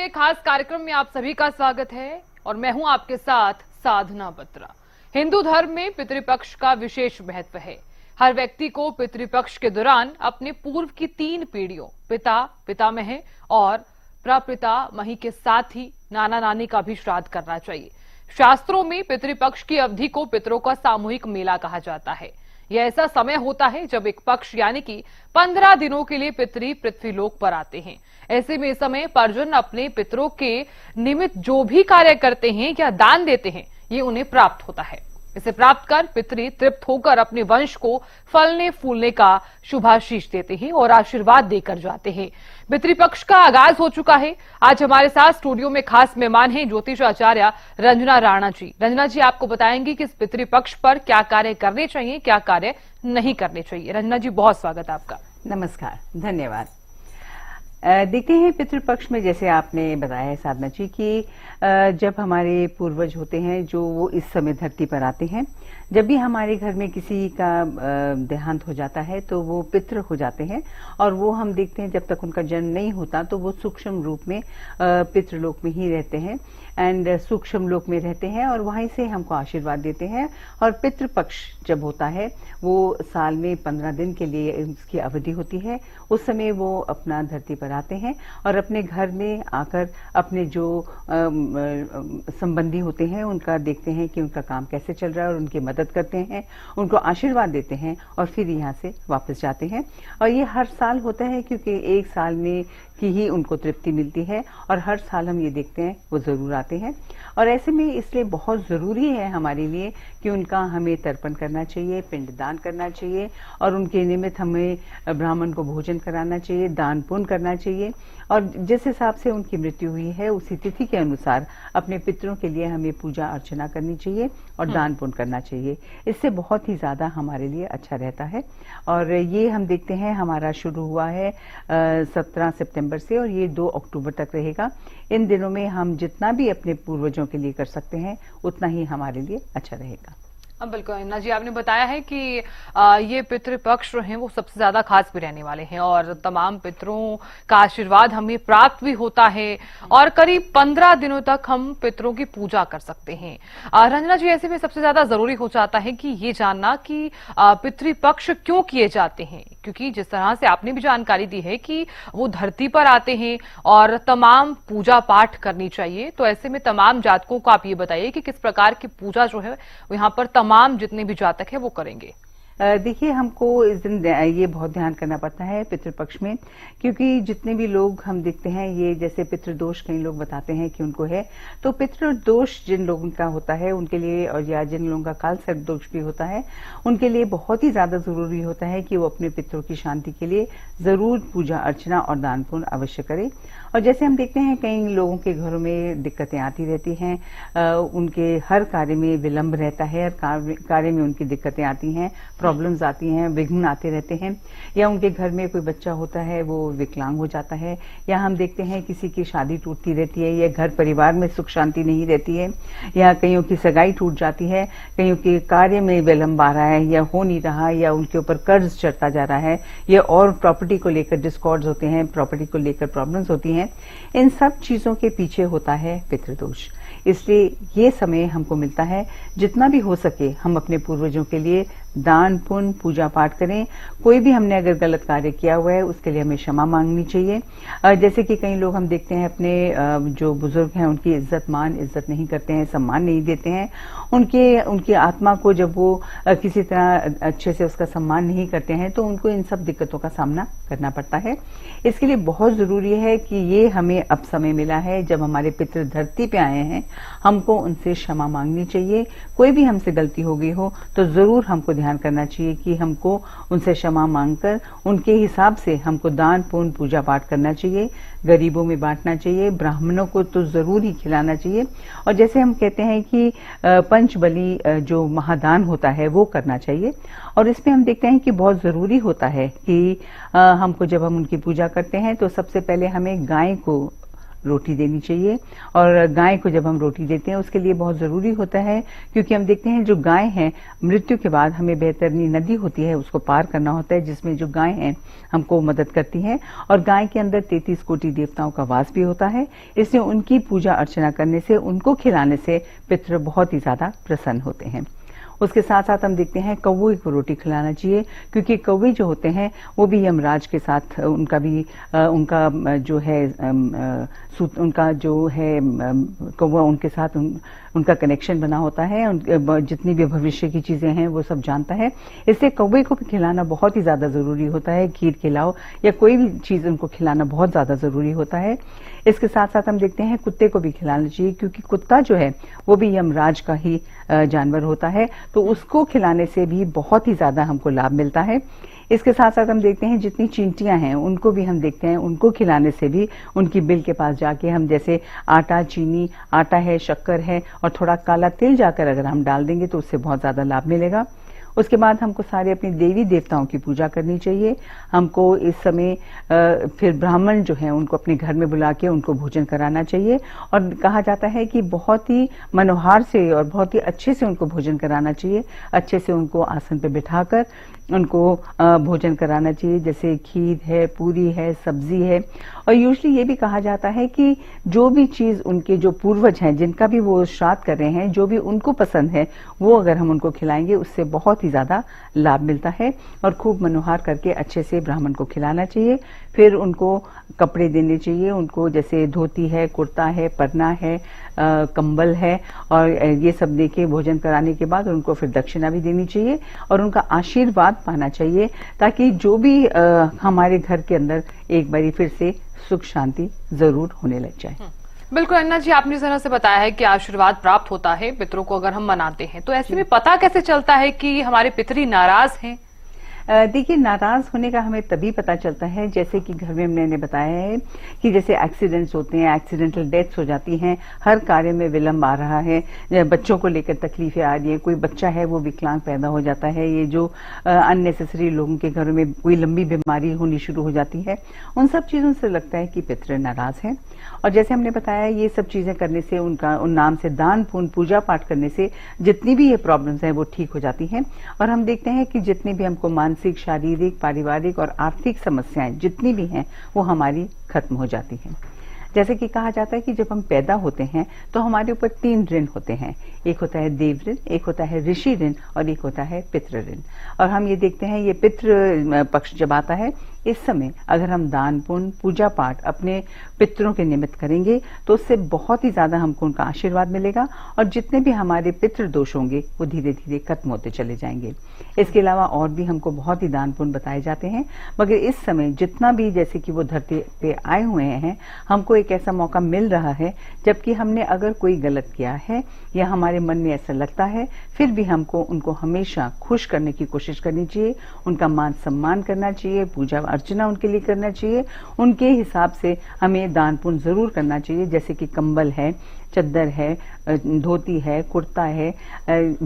खास कार्यक्रम में आप सभी का स्वागत है और मैं हूं आपके साथ साधना बत्रा। हिंदू धर्म में पितृपक्ष का विशेष महत्व है। हर व्यक्ति को पितृपक्ष के दौरान अपने पूर्व की 3 पीढ़ियों पिता, पितामह और प्रपितामही के साथ ही नाना नानी का भी श्राद्ध करना चाहिए। शास्त्रों में पितृपक्ष की अवधि को पितरों का सामूहिक मेला कहा जाता है। यह ऐसा समय होता है जब एक पक्ष यानी कि 15 दिनों के लिए पितरी पृथ्वीलोक पर आते हैं। ऐसे में इस समय परिजन अपने पितरों के निमित्त जो भी कार्य करते हैं या दान देते हैं, ये उन्हें प्राप्त होता है। इसे प्राप्त कर पितरी तृप्त होकर अपने वंश को फलने फूलने का शुभाशीष देते हैं और आशीर्वाद देकर जाते हैं। पितृपक्ष का आगाज हो चुका है। आज हमारे साथ स्टूडियो में खास मेहमान हैं ज्योतिष आचार्य रंजना राणा जी। रंजना जी आपको बताएंगी कि इस पितृपक्ष पर क्या कार्य करने चाहिए, क्या कार्य नहीं करने चाहिए। रंजना जी बहुत स्वागत आपका। नमस्कार, धन्यवाद। देखते हैं पितृपक्ष में, जैसे आपने बताया है साधना जी कि जब हमारे पूर्वज होते हैं जो वो इस समय धरती पर आते हैं, जब भी हमारे घर में किसी का देहांत हो जाता है तो वो पितृ हो जाते हैं और वो हम देखते हैं जब तक उनका जन्म नहीं होता तो वो सूक्ष्म रूप में पितृलोक में ही रहते हैं एंड सूक्ष्म लोक में रहते हैं और वहीं से हमको आशीर्वाद देते हैं। और पितृपक्ष जब होता है वो साल में 15 दिन के लिए उसकी अवधि होती है। उस समय वो अपना धरती पर आते हैं और अपने घर में आकर अपने जो संबंधी होते हैं उनका देखते हैं कि उनका काम कैसे चल रहा है और उनकी मदद करते हैं, उनको आशीर्वाद देते हैं और फिर यहाँ से वापस जाते हैं। और ये हर साल होता है क्योंकि एक साल में की ही उनको तृप्ति मिलती है और हर साल हम ये देखते हैं वो जरूर आते हैं। और ऐसे में इसलिए बहुत जरूरी है हमारे लिए कि उनका हमें तर्पण करना चाहिए, पिंडदान करना चाहिए और उनके निमित्त हमें ब्राह्मण को भोजन कराना चाहिए, दान पुण्य करना चाहिए। और जिस हिसाब से उनकी मृत्यु हुई है उसी तिथि के अनुसार अपने पितरों के लिए हमें पूजा अर्चना करनी चाहिए और दान पुण्य करना चाहिए। इससे बहुत ही ज्यादा हमारे लिए अच्छा रहता है। और ये हम देखते हैं हमारा शुरू हुआ है 17 सितंबर से और ये 2 अक्टूबर तक रहेगा। इन दिनों में हम जितना भी अपने पूर्वजों के लिए कर सकते हैं उतना ही हमारे लिए अच्छा रहेगा। बिल्कुल अन्ना जी, आपने बताया है कि ये पितृपक्ष जो हैं वो सबसे ज्यादा खास भी रहने वाले हैं और तमाम पितरों का आशीर्वाद हमें प्राप्त भी होता है और करीब 15 दिनों तक हम पितरों की पूजा कर सकते हैं। रंजना जी, ऐसे में सबसे ज्यादा जरूरी हो जाता है कि ये जानना कि पितृपक्ष क्यों किए जाते हैं, क्योंकि जिस तरह से आपने भी जानकारी दी है कि वो धरती पर आते हैं और तमाम पूजा पाठ करनी चाहिए, तो ऐसे में तमाम जातकों को आप ये बताइए कि किस प्रकार की पूजा जो है यहाँ पर तमाम जितने भी जातक है वो करेंगे। देखिए, हमको इस दिन ये बहुत ध्यान करना पड़ता है पितृपक्ष में, क्योंकि जितने भी लोग हम देखते हैं ये जैसे पितृदोष कई लोग बताते हैं कि उनको है, तो पितृदोष जिन लोगों का होता है उनके लिए और या जिन लोगों का काल सर्प दोष भी होता है उनके लिए बहुत ही ज्यादा जरूरी होता है कि वो अपने पितरों की शांति के लिए जरूर पूजा अर्चना और दान पुण्य अवश्य करें। और जैसे हम देखते हैं कई लोगों के घरों में दिक्कतें आती रहती हैं, उनके हर कार्य में विलंब रहता है, हर कार्य में उनकी दिक्कतें आती हैं, प्रॉब्लम्स आती हैं, विघ्न आते रहते हैं, या उनके घर में कोई बच्चा होता है वो विकलांग हो जाता है, या हम देखते हैं किसी की शादी टूटती रहती है, या घर परिवार में सुख शांति नहीं रहती है, या कईयों की सगाई टूट जाती है, कईयों के कार्य में विलंब आ रहा है या हो नहीं रहा, या उनके ऊपर कर्ज चढ़ता जा रहा है, या और प्रॉपर्टी को लेकर डिस्कॉर्ड्स होते हैं, प्रॉपर्टी को लेकर प्रॉब्लम्स होती हैं। इन सब चीजों के पीछे होता है पितृदोष। इसलिए ये समय हमको मिलता है जितना भी हो सके हम अपने पूर्वजों के लिए दान पुण्य पूजा पाठ करें। कोई भी हमने अगर गलत कार्य किया हुआ है उसके लिए हमें क्षमा मांगनी चाहिए। जैसे कि कई लोग हम देखते हैं अपने जो बुजुर्ग हैं उनकी इज्जत नहीं करते हैं, सम्मान नहीं देते हैं। उनकी आत्मा को जब वो किसी तरह अच्छे से उसका सम्मान नहीं करते हैं तो उनको इन सब दिक्कतों का सामना करना पड़ता है। इसके लिए बहुत जरूरी है कि ये हमें अब समय मिला है जब हमारे पितृ धरती पे आए हैं, हमको उनसे क्षमा मांगनी चाहिए। कोई भी हमसे गलती हो गई हो तो जरूर हमको ध्यान करना चाहिए कि हमको उनसे क्षमा मांगकर उनके हिसाब से हमको दान पुण्य पूजा पाठ करना चाहिए, गरीबों में बांटना चाहिए, ब्राह्मणों को तो जरूर ही खिलाना चाहिए। और जैसे हम कहते हैं कि पंचबली जो महादान होता है वो करना चाहिए। और इसमें हम देखते हैं कि बहुत जरूरी होता है कि हमको जब हम उनकी पूजा करते हैं तो सबसे पहले हमें गाय को रोटी देनी चाहिए। और गाय को जब हम रोटी देते हैं उसके लिए बहुत जरूरी होता है, क्योंकि हम देखते हैं जो गाय है मृत्यु के बाद हमें बैतरनी नदी होती है उसको पार करना होता है, जिसमें जो गाय है हमको मदद करती है। और गाय के अंदर 33 कोटि देवताओं का वास भी होता है, इसलिए उनकी पूजा अर्चना करने से, उनको खिलाने से पितृ बहुत ही ज्यादा प्रसन्न होते हैं। उसके साथ साथ हम देखते हैं कौवे को रोटी खिलाना चाहिए, क्योंकि कौवे जो होते हैं वो भी यमराज के साथ उनका जो है उनका जो है कौवा उनके साथ उनका कनेक्शन बना होता है, जितनी भी भविष्य की चीजें हैं वो सब जानता है। इसलिए कौवे को भी खिलाना बहुत ही ज्यादा जरूरी होता है। खीर खिलाओ या कोई भी चीज उनको खिलाना बहुत ज्यादा जरूरी होता है। इसके साथ साथ हम देखते हैं कुत्ते को भी खिलाना चाहिए, क्योंकि कुत्ता जो है वो भी यमराज का ही जानवर होता है, तो उसको खिलाने से भी बहुत ही ज्यादा हमको लाभ मिलता है। इसके साथ साथ हम देखते हैं जितनी चींटियां हैं उनको भी हम देखते हैं, उनको खिलाने से भी उनकी बिल के पास जाके हम जैसे आटा, चीनी, आटा है, शक्कर है और थोड़ा काला तिल जाकर अगर हम डाल देंगे तो उससे बहुत ज्यादा लाभ मिलेगा। उसके बाद हमको सारे अपने देवी देवताओं की पूजा करनी चाहिए। हमको इस समय फिर ब्राह्मण जो है उनको अपने घर में बुला के उनको भोजन कराना चाहिए, और कहा जाता है कि बहुत ही मनोहार से और बहुत ही अच्छे से उनको भोजन कराना चाहिए। अच्छे से उनको आसन पे बिठाकर उनको भोजन कराना चाहिए, जैसे खीर है, पूरी है, सब्जी है। और यूजुअली ये भी कहा जाता है कि जो भी चीज उनके जो पूर्वज हैं जिनका भी वो श्राद्ध कर रहे हैं, जो भी उनको पसंद है वो अगर हम उनको खिलाएंगे उससे बहुत ही ज्यादा लाभ मिलता है। और खूब मनोहार करके अच्छे से ब्राह्मण को खिलाना चाहिए। फिर उनको कपड़े देने चाहिए, उनको जैसे धोती है, कुर्ता है, परना है, कंबल है, और ये सब देके भोजन कराने के बाद उनको फिर दक्षिणा भी देनी चाहिए और उनका आशीर्वाद पाना चाहिए, ताकि जो भी हमारे घर के अंदर एक बारी फिर से सुख शांति जरूर होने लग जाए। बिल्कुल अन्ना जी, आपने जिस तरह से बताया है कि आशीर्वाद प्राप्त होता है पितरों को अगर हम मनाते हैं, तो ऐसे में पता कैसे चलता है कि हमारे पितरी नाराज हैं? देखिए, नाराज होने का हमें तभी पता चलता है जैसे कि घर में मैंने बताया है कि जैसे एक्सीडेंट्स होते हैं, एक्सीडेंटल डेथ्स हो जाती हैं, हर कार्य में विलंब आ रहा है, बच्चों को लेकर तकलीफें आ रही है, कोई बच्चा है वो विकलांग पैदा हो जाता है, ये जो अननेसेसरी लोगों के घरों में कोई लंबी बीमारी होनी शुरू हो जाती है, उन सब चीजों से लगता है कि पितृ नाराज हैं। और जैसे हमने बताया, ये सब चीजें करने से, उन नाम से दान पुण्य पूजा पाठ करने से जितनी भी ये प्रॉब्लम्स हैं वो ठीक हो जाती हैं। और हम देखते हैं कि जितनी भी हमको मानसिक, शारीरिक, पारिवारिक और आर्थिक समस्याएं जितनी भी हैं वो हमारी खत्म हो जाती हैं। जैसे कि कहा जाता है कि जब हम पैदा होते हैं तो हमारे ऊपर 3 ऋण होते हैं। एक होता है देव ऋण, एक होता है ऋषि ऋण और एक होता है पितृ ऋण। और हम ये देखते हैं ये पितृ पक्ष जब आता है, इस समय अगर हम दान पुण्य पूजा पाठ अपने पितरों के निमित्त करेंगे तो उससे बहुत ही ज्यादा हमको उनका आशीर्वाद मिलेगा और जितने भी हमारे पितृ दोष होंगे वो धीरे धीरे खत्म होते चले जाएंगे। इसके अलावा और भी हमको बहुत ही दान पुण्य बताए जाते हैं, मगर इस समय जितना भी जैसे कि वो धरती पे आए हुए हैं, हमको एक ऐसा मौका मिल रहा है जबकि हमने अगर कोई गलत किया है या हमारे मन में ऐसा लगता है, फिर भी हमको उनको हमेशा खुश करने की कोशिश करनी चाहिए, उनका मान सम्मान करना चाहिए, पूजा अर्चना उनके लिए करना चाहिए। उनके हिसाब से हमें दान पुण्य जरूर करना चाहिए, जैसे कि कंबल है, चद्दर है, धोती है, कुर्ता है,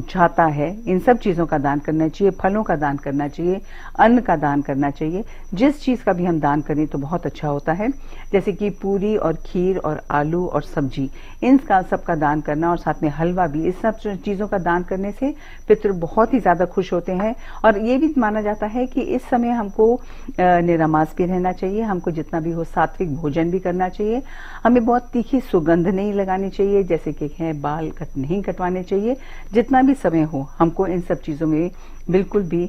छाता है, इन सब चीजों का दान करना चाहिए, फलों का दान करना चाहिए, अन्न का दान करना चाहिए। जिस चीज का भी हम दान करें तो बहुत अच्छा होता है, जैसे कि पूरी और खीर और आलू और सब्जी, इन सब का दान करना और साथ में हलवा भी, इस सब चीजों का दान करने से पितृ बहुत ही ज्यादा खुश होते हैं। और ये भी माना जाता है कि इस समय हमको निरामास भी रहना चाहिए, हमको जितना भी हो सात्विक भोजन भी करना चाहिए, हमें बहुत तीखी सुगंध नहीं लगानी चाहिए, जैसे कि है बाल नहीं कटवाने चाहिए। जितना भी समय हो हमको इन सब चीजों में बिल्कुल भी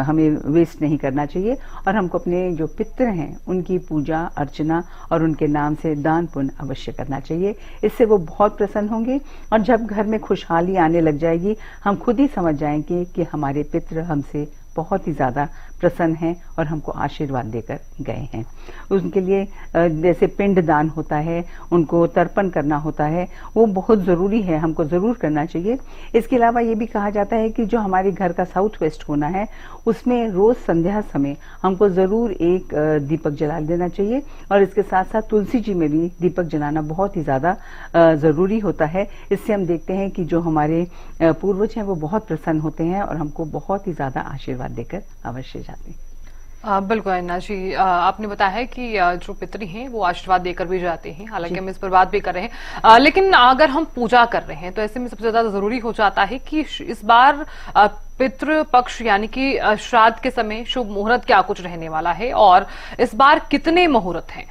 हमें वेस्ट नहीं करना चाहिए और हमको अपने जो पितृ हैं उनकी पूजा अर्चना और उनके नाम से दान पुण्य अवश्य करना चाहिए। इससे वो बहुत प्रसन्न होंगे और जब घर में खुशहाली आने लग जाएगी, हम खुद ही समझ जाएंगे कि हमारे पितृ हमसे बहुत ही ज्यादा प्रसन्न हैं और हमको आशीर्वाद देकर गए हैं। उनके लिए जैसे पिंड दान होता है, उनको तर्पण करना होता है, वो बहुत जरूरी है, हमको जरूर करना चाहिए। इसके अलावा ये भी कहा जाता है कि जो हमारे घर का साउथ वेस्ट कोना है उसमें रोज संध्या समय हमको जरूर एक दीपक जला देना चाहिए और इसके साथ साथ तुलसी जी में भी दीपक जलाना बहुत ही ज्यादा जरूरी होता है। इससे हम देखते हैं कि जो हमारे पूर्वज हैं वो बहुत प्रसन्न होते हैं और हमको बहुत ही ज्यादा आशीर्वाद देकर अवश्य जाते हैं। बिल्कुल अन्ना जी, आपने बताया है कि जो पितृ हैं वो आशीर्वाद देकर भी जाते हैं, हालांकि हम इस पर बात भी कर रहे हैं, लेकिन अगर हम पूजा कर रहे हैं तो ऐसे में सबसे ज्यादा जरूरी हो जाता है कि इस बार पितृ पक्ष यानी कि श्राद्ध के समय शुभ मुहूर्त क्या कुछ रहने वाला है और इस बार कितने मुहूर्त हैं?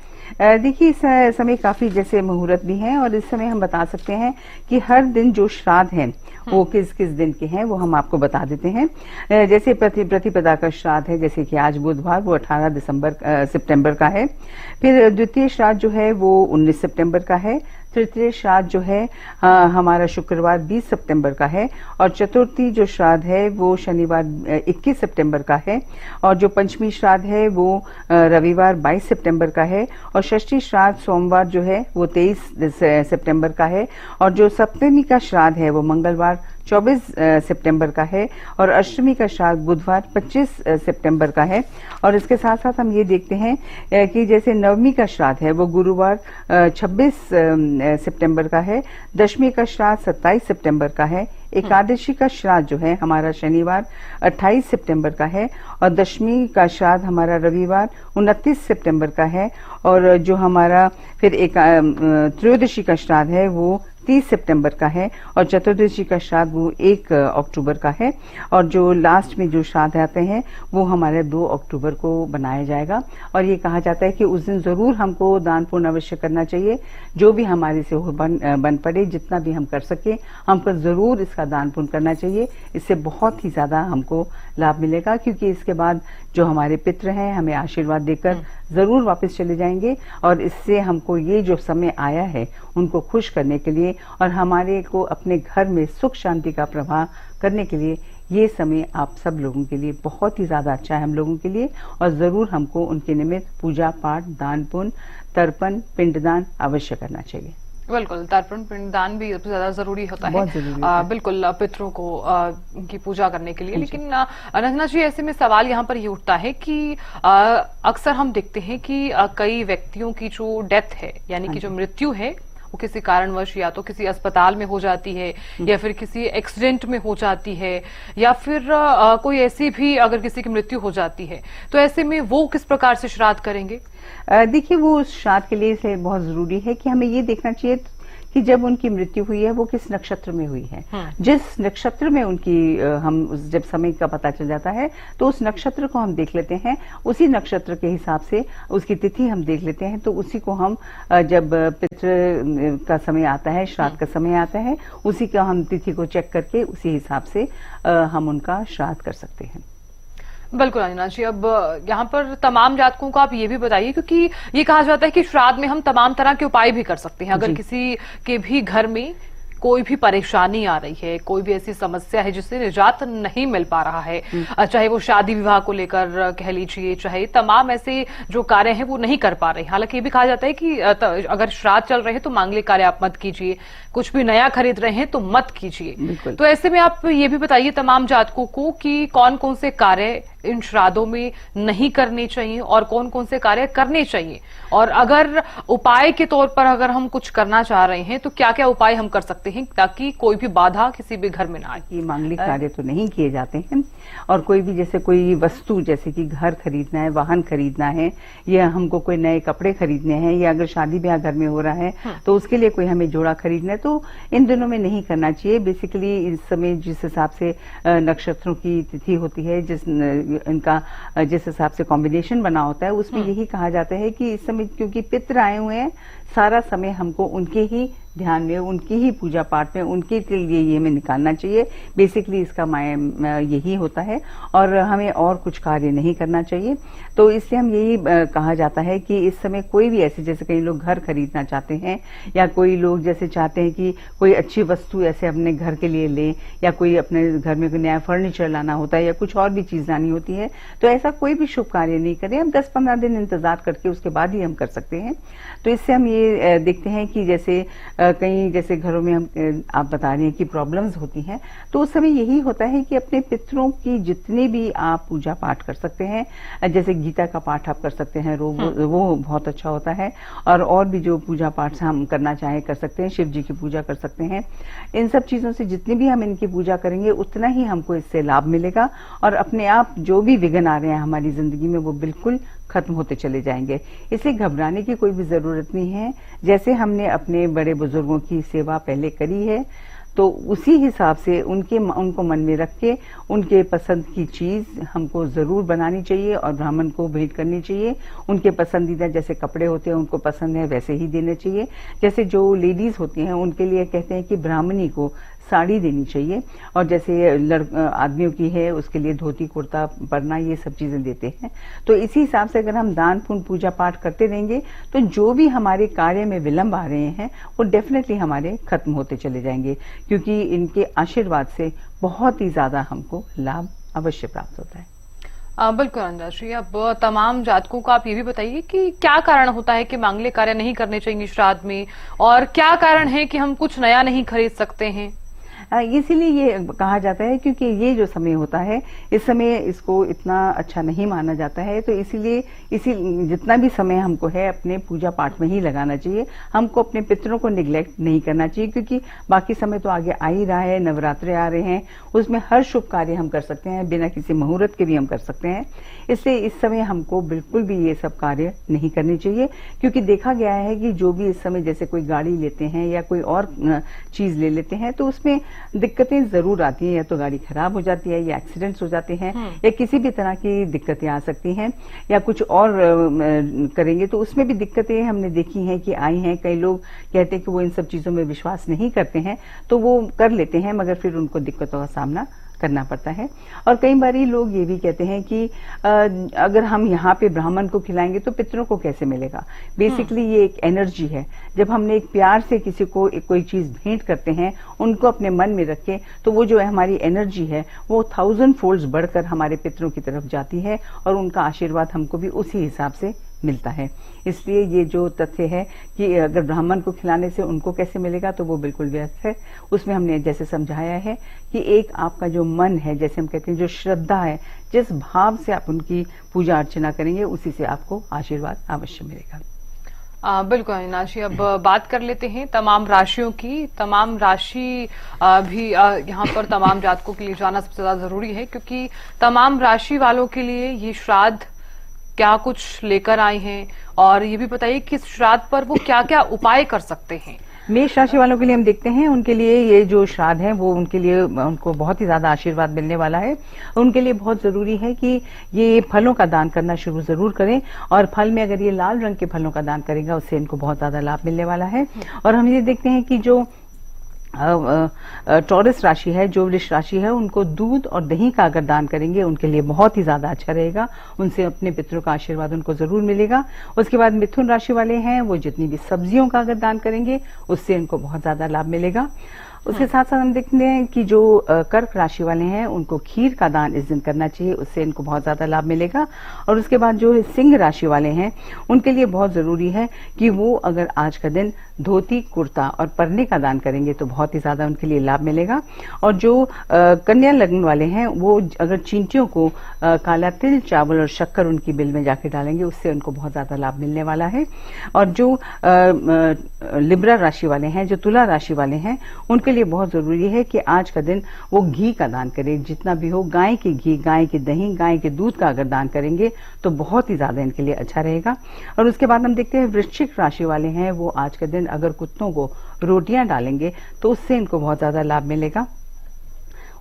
देखिए, इस समय काफी जैसे मुहूर्त भी हैं और इस समय हम बता सकते हैं कि हर दिन जो श्राद्ध हैं वो किस किस दिन के हैं वो हम आपको बता देते हैं। जैसे प्रतिपदा का श्राद्ध है, जैसे कि आज बुधवार, वो 18 सितंबर का है। फिर द्वितीय श्राद्ध जो है वो 19 सितंबर का है। तृतीय श्राद्ध जो है हमारा शुक्रवार 20 सितंबर का है और चतुर्थी जो श्राद्ध है वो शनिवार 21 सितंबर का है और जो पंचमी श्राद्ध है वो रविवार 22 सितंबर का है और षष्ठी श्राद्ध सोमवार जो है वो 23 सितंबर का है और जो सप्तमी का श्राद्ध है वो मंगलवार 24 सितंबर का है और अष्टमी का श्राद्ध बुधवार 25 सितंबर का है। और इसके साथ साथ हम ये देखते हैं कि जैसे नवमी का श्राद्ध है वो गुरुवार 26 सितंबर का है, दशमी का श्राद्ध 27 सितंबर का है, एकादशी का श्राद्ध जो है हमारा शनिवार 28 सितंबर का है और दशमी का श्राद्ध हमारा रविवार 29 सितंबर का है और जो हमारा फिर एक त्रयोदशी का श्राद्ध है वो 30 सितंबर का है और चतुर्दशी का श्राद्ध वो 1 अक्टूबर का है और जो लास्ट में जो श्राद्ध आते हैं वो हमारे 2 अक्टूबर को बनाया जाएगा। और ये कहा जाता है कि उस दिन जरूर हमको दान पुण्य अवश्य करना चाहिए, जो भी हमारे से हो बन पड़े, जितना भी हम कर सके हमको जरूर इसका दान पुण्य करना चाहिए। इससे बहुत ही ज्यादा हमको लाभ मिलेगा, क्योंकि इसके बाद जो हमारे पितृ हैं हमें आशीर्वाद देकर जरूर वापस चले जाएंगे और इससे हमको ये जो समय आया है उनको खुश करने के लिए और हमारे को अपने घर में सुख शांति का प्रवाह करने के लिए ये समय आप सब लोगों के लिए बहुत ही ज्यादा अच्छा है हम लोगों के लिए। और जरूर हमको उनके निमित्त पूजा पाठ, दान पुण्य, तर्पण, पिंडदान अवश्य करना चाहिए। बिल्कुल, तर्पण पिंडदान भी सबसे ज्यादा जरूरी होता है, बिल्कुल पितरों को उनकी पूजा करने के लिए। लेकिन अनंजना जी, ऐसे में सवाल यहाँ पर ये उठता है कि अक्सर हम देखते हैं कि कई व्यक्तियों की जो डेथ है यानी कि जो मृत्यु है वो किसी कारणवश या तो किसी अस्पताल में हो जाती है या फिर किसी एक्सीडेंट में हो जाती है या फिर कोई ऐसी भी अगर किसी की मृत्यु हो जाती है, तो ऐसे में वो किस प्रकार से श्राद्ध करेंगे? देखिए, वो उस श्राद्ध के लिए से बहुत जरूरी है कि हमें ये देखना चाहिए कि जब उनकी मृत्यु हुई है वो किस नक्षत्र में हुई है। जिस नक्षत्र में उनकी जब समय का पता चल जाता है तो उस नक्षत्र को हम देख लेते हैं, उसी नक्षत्र के हिसाब से उसकी तिथि हम देख लेते हैं। तो उसी को हम जब पितृ का समय आता है, श्राद्ध का समय आता है, उसी का हम तिथि को चेक करके उसी हिसाब से हम उनका श्राद्ध कर सकते हैं। बिल्कुल अंजना जी, अब यहाँ पर तमाम जातकों को आप ये भी बताइए, क्योंकि ये कहा जाता है कि श्राद्ध में हम तमाम तरह के उपाय भी कर सकते हैं। अगर किसी के भी घर में कोई भी परेशानी आ रही है, कोई भी ऐसी समस्या है जिससे निजात नहीं मिल पा रहा है, चाहे वो शादी विवाह को लेकर कह लीजिए, चाहे तमाम ऐसे जो कार्य हैं वो नहीं कर पा रहे। हालांकि ये भी कहा जाता है कि अगर श्राद्ध चल रहे हैं तो मांगलिक कार्य आप मत कीजिए, कुछ भी नया खरीद रहे हैं तो मत कीजिए। तो ऐसे में आप ये भी बताइए तमाम जातकों को कि कौन कौन से कार्य इन श्राद्धों में नहीं करने चाहिए और कौन कौन से कार्य करने चाहिए, और अगर उपाय के तौर पर अगर हम कुछ करना चाह रहे हैं तो क्या क्या उपाय हम कर सकते हैं ताकि कोई भी बाधा किसी भी घर में ना आए। मांगलिक कार्य तो नहीं किए जाते हैं और कोई भी जैसे कोई वस्तु, जैसे कि घर खरीदना है, वाहन खरीदना है, या हमको कोई नए कपड़े खरीदने हैं, या अगर शादी ब्याह घर में हो रहा है तो उसके लिए कोई हमें जोड़ा खरीदना है, तो इन दिनों में नहीं करना चाहिए। बेसिकली इस समय जिस हिसाब से नक्षत्रों की तिथि होती है, इनका जिस हिसाब से कॉम्बिनेशन बना होता है, उसमें यही कहा जाता है कि इस समय क्योंकि पितृ आए हुए हैं, सारा समय हमको उनके ही ध्यान में, उनकी ही पूजा पाठ में, उनके के लिए ये हमें निकालना चाहिए। बेसिकली इसका यही होता है और हमें और कुछ कार्य नहीं करना चाहिए। तो इससे हम यही कहा जाता है कि इस समय कोई भी ऐसे, जैसे कई लोग घर खरीदना चाहते हैं या कोई लोग जैसे चाहते हैं कि कोई अच्छी वस्तु ऐसे अपने घर के लिए लें, या कोई अपने घर में कोई नया फर्नीचर लाना होता है या कुछ और भी चीज लानी होती है, तो ऐसा कोई भी शुभ कार्य नहीं करें। हम 10-15 दिन इंतजार करके उसके बाद ही हम कर सकते हैं। तो इससे हम ये देखते हैं कि जैसे कहीं जैसे घरों में हम आप बता रहे हैं कि प्रॉब्लम्स होती हैं, तो उस समय यही होता है कि अपने पितरों की जितने भी आप पूजा पाठ कर सकते हैं, जैसे गीता का पाठ आप कर सकते हैं, वो बहुत अच्छा होता है। और भी जो पूजा पाठ हम करना चाहें कर सकते हैं, शिव जी की पूजा कर सकते हैं। इन सब चीजों से जितनी भी हम इनकी पूजा करेंगे उतना ही हमको इससे लाभ मिलेगा, और अपने आप जो भी विघ्न आ रहे हैं हमारी जिंदगी में वो बिल्कुल खत्म होते चले जाएंगे। इसलिए घबराने की कोई भी जरूरत नहीं है। जैसे हमने अपने बड़े बुजुर्गों की सेवा पहले करी है, तो उसी हिसाब से उनको मन में रख के उनके पसंद की चीज हमको जरूर बनानी चाहिए और ब्राह्मण को भेंट करनी चाहिए। उनके पसंदीदा जैसे कपड़े होते हैं उनको पसंद है वैसे ही देने चाहिए। जैसे जो लेडीज होती हैं उनके लिए कहते हैं कि ब्राह्मणी को साड़ी देनी चाहिए, और जैसे आदमियों की है उसके लिए धोती कुर्ता परना, ये सब चीजें देते हैं। तो इसी हिसाब से अगर हम दान पुण्य पूजा पाठ करते रहेंगे तो जो भी हमारे कार्य में विलंब आ रहे हैं वो डेफिनेटली हमारे खत्म होते चले जाएंगे, क्योंकि इनके आशीर्वाद से बहुत ही ज्यादा हमको लाभ अवश्य प्राप्त होता है। बिल्कुल अंजा श्री, अब तमाम जातकों को आप ये भी बताइए कि क्या कारण होता है कि मांगलिक कार्य नहीं करने चाहिए श्राद्ध में, और क्या कारण है कि हम कुछ नया नहीं खरीद सकते हैं? इसीलिए ये कहा जाता है क्योंकि ये जो समय होता है इस समय इसको इतना अच्छा नहीं माना जाता है, तो इसीलिए जितना भी समय हमको है अपने पूजा पाठ में ही लगाना चाहिए। हमको अपने पितरों को निग्लेक्ट नहीं करना चाहिए, क्योंकि बाकी समय तो आगे आ ही रहा है, नवरात्रे आ रहे हैं, उसमें हर शुभ कार्य हम कर सकते हैं, बिना किसी मुहूर्त के भी हम कर सकते हैं। इसलिए इस समय हमको बिल्कुल भी ये सब कार्य नहीं करने चाहिए, क्योंकि देखा गया है कि जो भी इस समय जैसे कोई गाड़ी लेते हैं या कोई और चीज ले लेते हैं तो उसमें दिक्कतें जरूर आती हैं, या तो गाड़ी खराब हो जाती है, या एक्सीडेंट्स हो जाते हैं, या किसी भी तरह की दिक्कतें आ सकती हैं, या कुछ और करेंगे तो उसमें भी दिक्कतें हमने देखी हैं कि आई हैं। कई लोग कहते हैं कि वो इन सब चीजों में विश्वास नहीं करते हैं, तो वो कर लेते हैं मगर फिर उनको दिक्कतों का सामना करना पड़ता है। और कई बार लोग ये भी कहते हैं कि अगर हम यहाँ पे ब्राह्मण को खिलाएंगे तो पितरों को कैसे मिलेगा। बेसिकली ये एक एनर्जी है। जब हमने एक प्यार से किसी को कोई चीज भेंट करते हैं, उनको अपने मन में रखें, तो वो जो है हमारी एनर्जी है वो 1000 फोल्ड्स बढ़कर हमारे पितरों की तरफ जाती है, और उनका आशीर्वाद हमको भी उसी हिसाब से मिलता है। इसलिए ये जो तथ्य है कि अगर ब्राह्मण को खिलाने से उनको कैसे मिलेगा, तो वो बिल्कुल व्यर्थ है। उसमें हमने जैसे समझाया है कि एक आपका जो मन है, जैसे हम कहते हैं जो श्रद्धा है, जिस भाव से आप उनकी पूजा अर्चना करेंगे उसी से आपको आशीर्वाद अवश्य मिलेगा। बिल्कुल अविनाशी, अब बात कर लेते हैं तमाम राशियों की। तमाम राशि भी यहाँ पर तमाम जातकों के लिए जाना सबसे ज्यादा जरूरी है, क्योंकि तमाम राशि वालों के लिए ये श्राद्ध क्या कुछ लेकर आए हैं, और ये भी बताइए कि इस श्राद्ध पर वो क्या क्या उपाय कर सकते हैं। मेष राशि वालों के लिए हम देखते हैं, उनके लिए ये जो श्राद्ध है वो उनके लिए उनको बहुत ही ज्यादा आशीर्वाद मिलने वाला है। उनके लिए बहुत जरूरी है कि ये फलों का दान करना शुरू जरूर करें, और फल में अगर ये लाल रंग के फलों का दान करेगा उससे इनको बहुत ज्यादा लाभ मिलने वाला है। और हम ये देखते हैं कि जो टॉरस राशि है, जो वृष राशि है, उनको दूध और दही का अगर दान करेंगे उनके लिए बहुत ही ज्यादा अच्छा रहेगा। उनसे अपने पितरों का आशीर्वाद उनको जरूर मिलेगा। उसके बाद मिथुन राशि वाले हैं, वो जितनी भी सब्जियों का अगर दान करेंगे उससे इनको बहुत ज्यादा लाभ मिलेगा। उसके साथ साथ हम देखते हैं कि जो कर्क राशि वाले हैं उनको खीर का दान इस दिन करना चाहिए, उससे इनको बहुत ज्यादा लाभ मिलेगा। और उसके बाद जो सिंह राशि वाले हैं उनके लिए बहुत जरूरी है कि वो अगर आज का दिन धोती कुर्ता और परने का दान करेंगे तो बहुत ही ज्यादा उनके लिए लाभ मिलेगा। और जो कन्या लग्न वाले हैं वो अगर चींटियों को काला तिल चावल और शक्कर उनकी बिल में जाके डालेंगे उससे उनको बहुत ज्यादा लाभ मिलने वाला है। और जो लिब्रा राशि वाले हैं, जो तुला राशि वाले हैं, उनके लिए बहुत जरूरी है कि आज का दिन वो घी का दान करें, जितना भी हो। गाय के घी, गाय के दही, गाय के दूध का अगर दान करेंगे तो बहुत ही ज्यादा इनके लिए अच्छा रहेगा। और उसके बाद हम देखते हैं वृश्चिक राशि वाले हैं, वो आज का दिन अगर कुत्तों को रोटियां डालेंगे तो उससे इनको बहुत ज्यादा लाभ मिलेगा।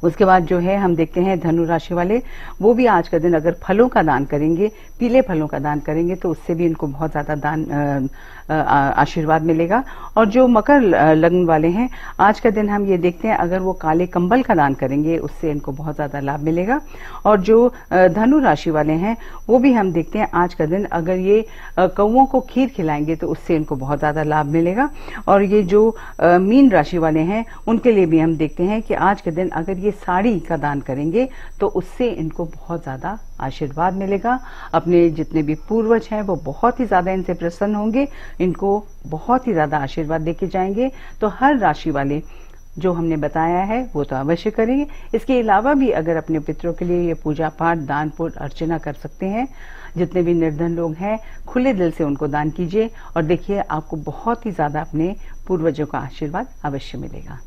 उसके बाद जो है हम देखते हैं धनु राशि वाले, वो भी आज का दिन अगर फलों का दान करेंगे, पीले फलों का दान करेंगे तो उससे भी इनको बहुत ज्यादा दान आशीर्वाद मिलेगा। और जो मकर लग्न वाले हैं, आज का दिन हम ये देखते हैं अगर वो काले कंबल का दान करेंगे उससे इनको बहुत ज्यादा लाभ मिलेगा। और जो धनु राशि वाले हैं वो भी हम देखते हैं आज का दिन अगर ये कौओं को खीर खिलाएंगे तो उससे इनको बहुत ज्यादा लाभ मिलेगा। और ये जो मीन राशि वाले हैं उनके लिए भी हम देखते हैं कि आज के दिन अगर ये ये साड़ी का दान करेंगे तो उससे इनको बहुत ज्यादा आशीर्वाद मिलेगा। अपने जितने भी पूर्वज हैं वो बहुत ही ज्यादा इनसे प्रसन्न होंगे, इनको बहुत ही ज्यादा आशीर्वाद देके जाएंगे। तो हर राशि वाले जो हमने बताया है वो तो अवश्य करेंगे। इसके अलावा भी अगर अपने पितरों के लिए ये पूजा पाठ, दान पुण्य, अर्चना कर सकते हैं, जितने भी निर्धन लोग हैं खुले दिल से उनको दान कीजिए और देखिए आपको बहुत ही ज्यादा अपने पूर्वजों का आशीर्वाद अवश्य मिलेगा।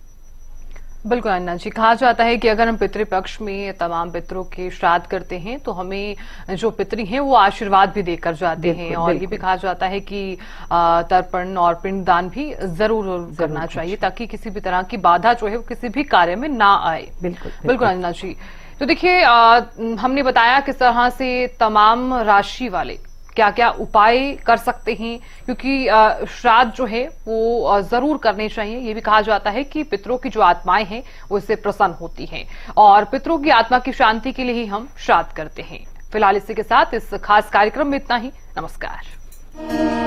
बिल्कुल अन्ना जी, कहा जाता है कि अगर हम पितृपक्ष में तमाम पितरों के श्राद्ध करते हैं तो हमें जो पितरी हैं वो आशीर्वाद भी देकर जाते हैं, और ये भी कहा जाता है कि तर्पण और पिंड दान भी जरूर करना चाहिए ताकि किसी भी तरह की बाधा जो है वो किसी भी कार्य में ना आए। बिल्कुल अन्ना जी। तो देखिए हमने बताया किस तरह से तमाम राशि वाले क्या क्या उपाय कर सकते हैं, क्योंकि श्राद्ध जो है वो जरूर करने चाहिए। ये भी कहा जाता है कि पितरों की जो आत्माएं हैं वो इससे प्रसन्न होती हैं और पितरों की आत्मा की शांति के लिए ही हम श्राद्ध करते हैं। फिलहाल इसी के साथ इस खास कार्यक्रम में इतना ही। नमस्कार।